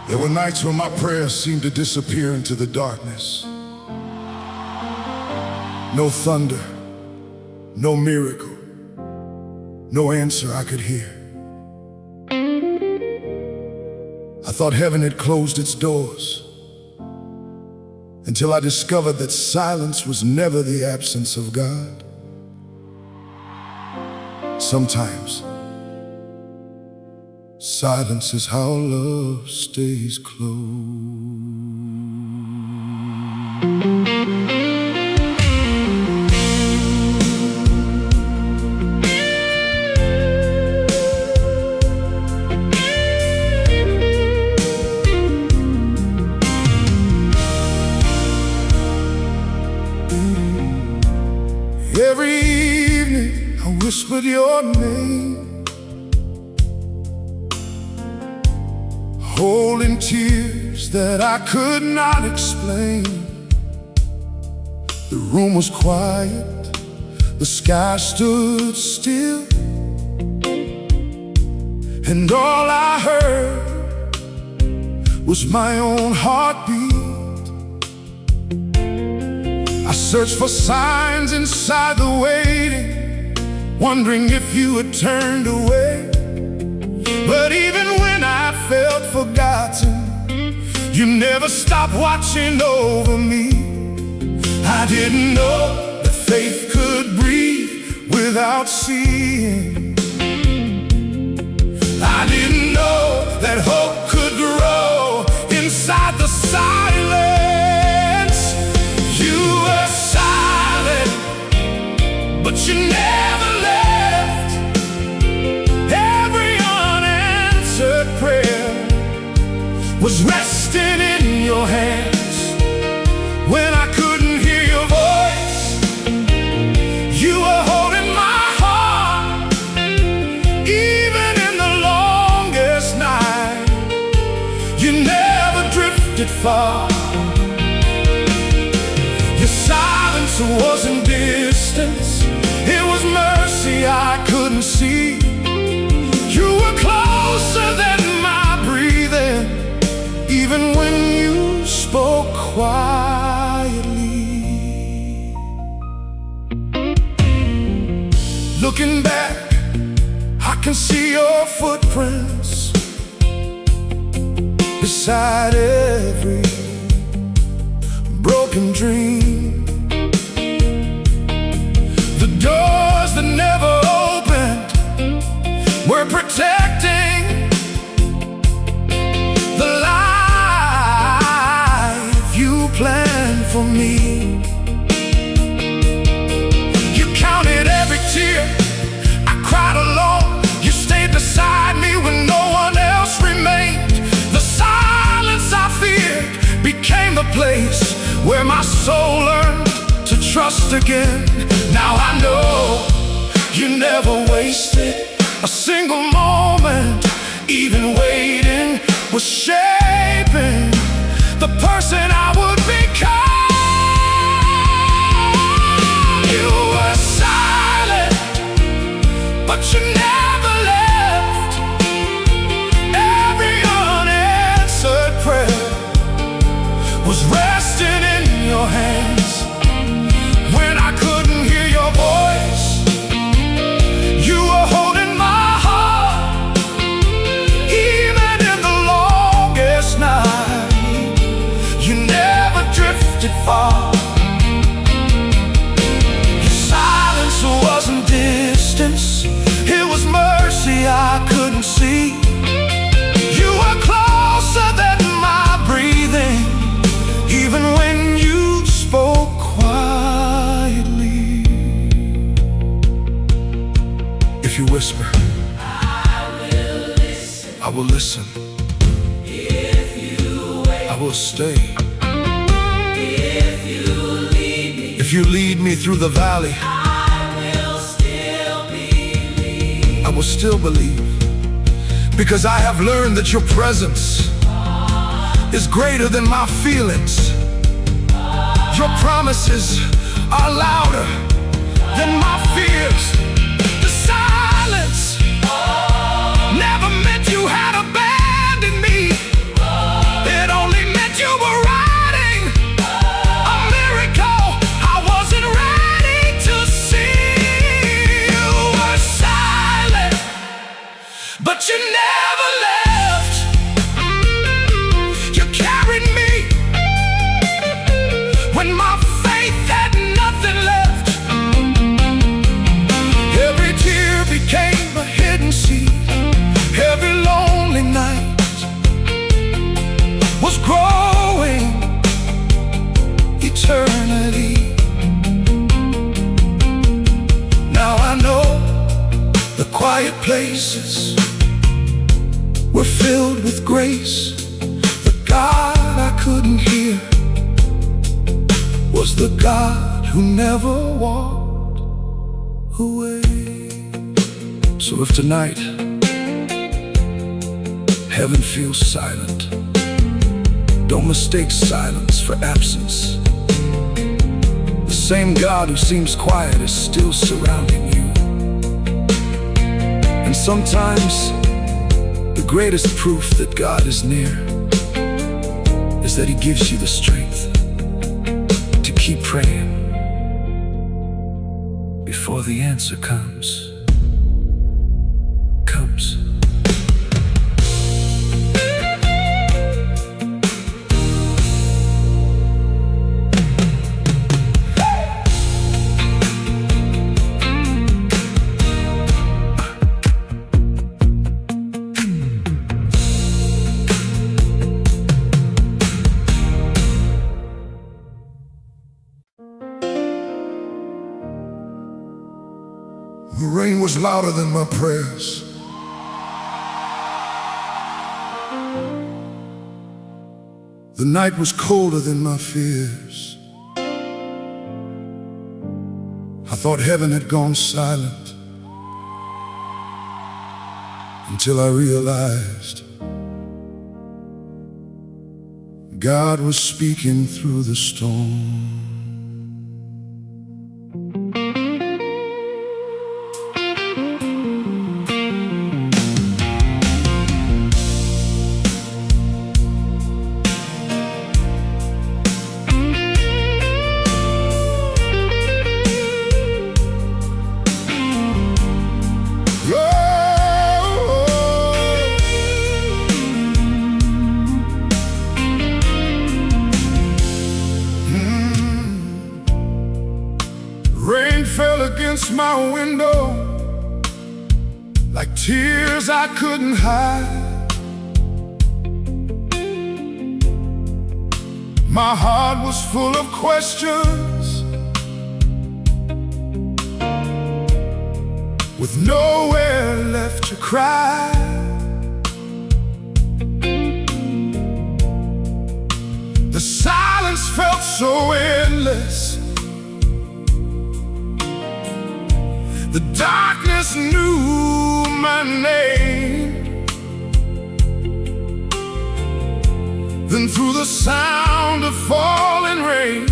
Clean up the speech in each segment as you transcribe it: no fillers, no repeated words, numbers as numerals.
There were nights when my prayers seemed to disappear into the darkness. No thunder, no miracle, no answer I could hear. I thought heaven had closed its doors, until I discovered that silence was never the absence of God. Sometimes silence is how love stays close. Every evening I whispered your name, holding tears that I could not explain. The room was quiet, the sky stood still, and all I heard was my own heartbeat. I searched for signs inside the waiting, wondering if you had turned away. But even when I felt forgotten, you never stopped watching over me. I didn't know that faith could breathe without seeing. I didn't know that hope could grow inside the silence. You were silent, but you never left. Every unanswered prayer was resting in your hands. When I couldn't hear your voice, you were holding my heart. Even in the longest night, you never drifted far. Your silence wasn't distance, it was mercy I couldn't see. You were closer than my breathing, even when you spoke quietly. Looking back, I can see your footprints beside every broken dream. The doors that never opened were protecting the life you planned for me. You counted every tear I cried alone. You stayed beside me when no one else remained. The silence I feared became the place where my soul learned to trust again. Now I know you never wasted a single moment. Even waiting was shaping the person I would become. You were silent, but you never left. Every unanswered prayer was resting in your hands. When I couldn't hear your voice, you were holding my heart. Even in the longest night, you never drifted far. Your silence wasn't distance, it was mercy I couldn't see. You were closer than my breathing, even when you spoke quietly. If you whisper, I will listen. I will listen. If you wait, I will stay. if you lead me, If you lead me through the valley, I will still believe. I will still believe. Because I have learned that your presence is greater than my feelings. Your promises are louder than my fears. The silence never meant you had abandoned me. but you never left. You carried me when my faith had nothing left. Every tear became a hidden seed. Every lonely night was growing eternity. Now I know the quiet places were filled with grace. The God I couldn't hear was the God who never walked away. So if tonight heaven feels silent, don't mistake silence for absence. The same God who seems quiet is still surrounding you. And sometimes the greatest proof that God is near is that He gives you the strength to keep praying before the answer comes. The rain was louder than my prayers. The night was colder than my fears. I thought heaven had gone silent until I realized God was speaking through the storm. Rain fell against my window like tears I couldn't hide. My heart was full of questions with nowhere left to cry. The silence felt so endless. The darkness knew my name. Then through the sound of falling rain,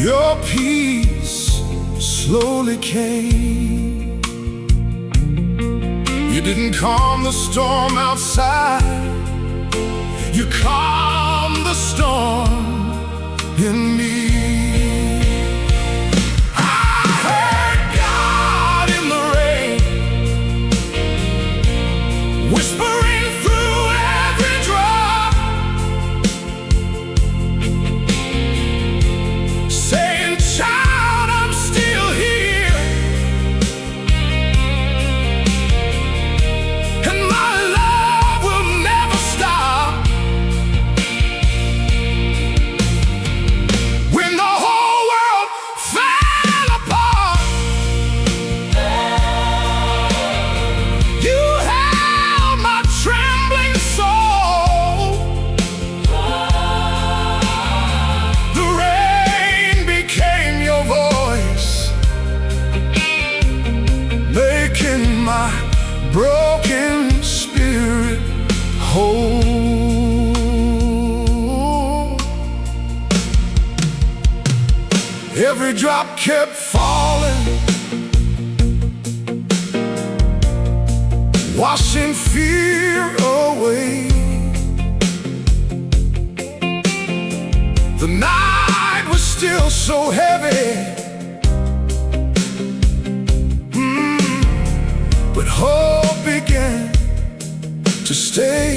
your peace slowly came. You didn't calm the storm outside, you calmed the storm in me. Whispering through every drop, saying, child, I'm still here, and my love will never stop. When the whole world fell apart, you trembling soul. The rain became your voice, making my broken spirit whole. Every drop kept falling, washing fear away. The night was still so heavy. to stay.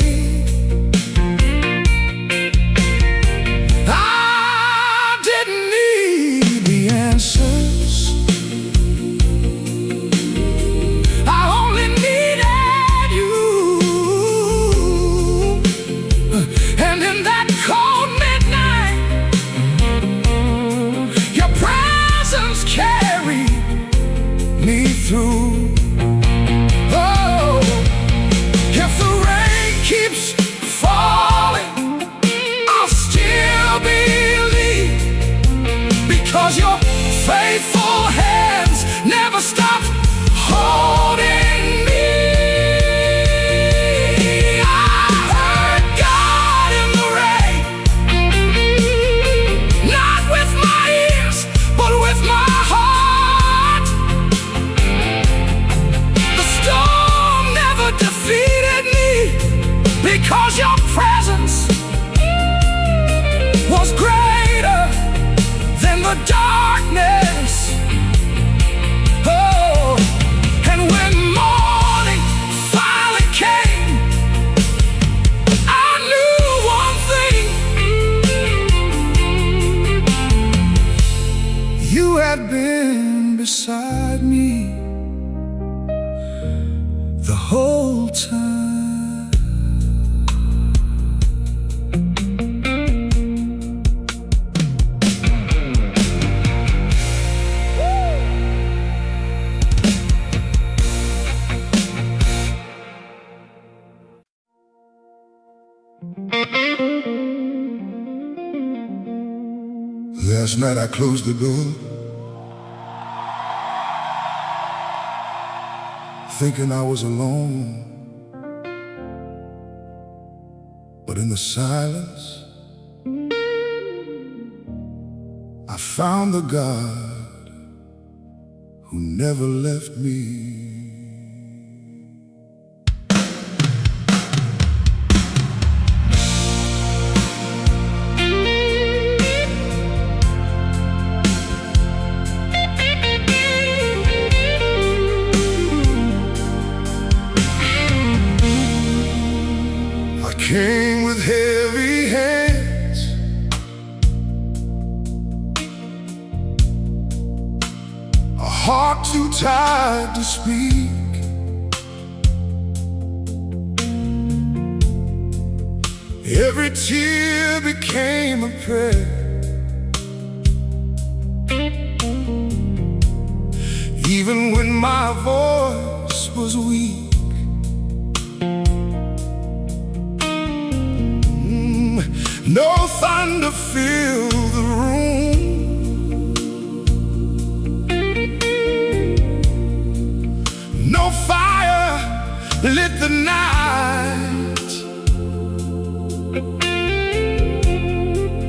I didn't need the answers, I only needed you. And in that cold midnight, your presence carried me through. Oh, if the rain keeps falling, I'll still believe, because your faithful hands never stop holding me. I heard God in the rain, not with my ears, but with my heart. The storm never defeated me, because your presence was greater than the darkness. Oh, and when morning finally came, I knew one thing: you had been beside me the whole time. Last night I closed the door, thinking I was alone. But in the silence, I found the God who never left me. Came with heavy hands, a heart too tired to speak. Every tear became a prayer, even when my voice was weak. No thunder filled the room, no fire lit the night,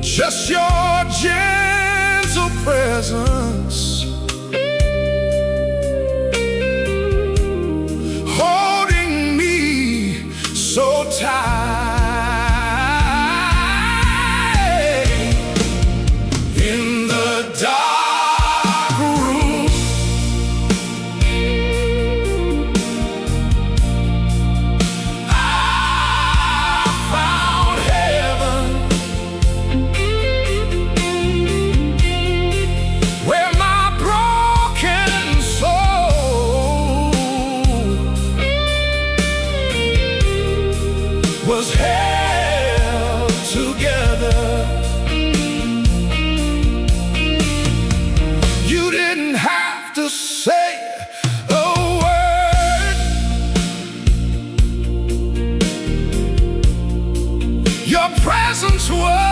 just your gentle presence, holding me so tight. Was held together. You didn't have to say a word. Your presence was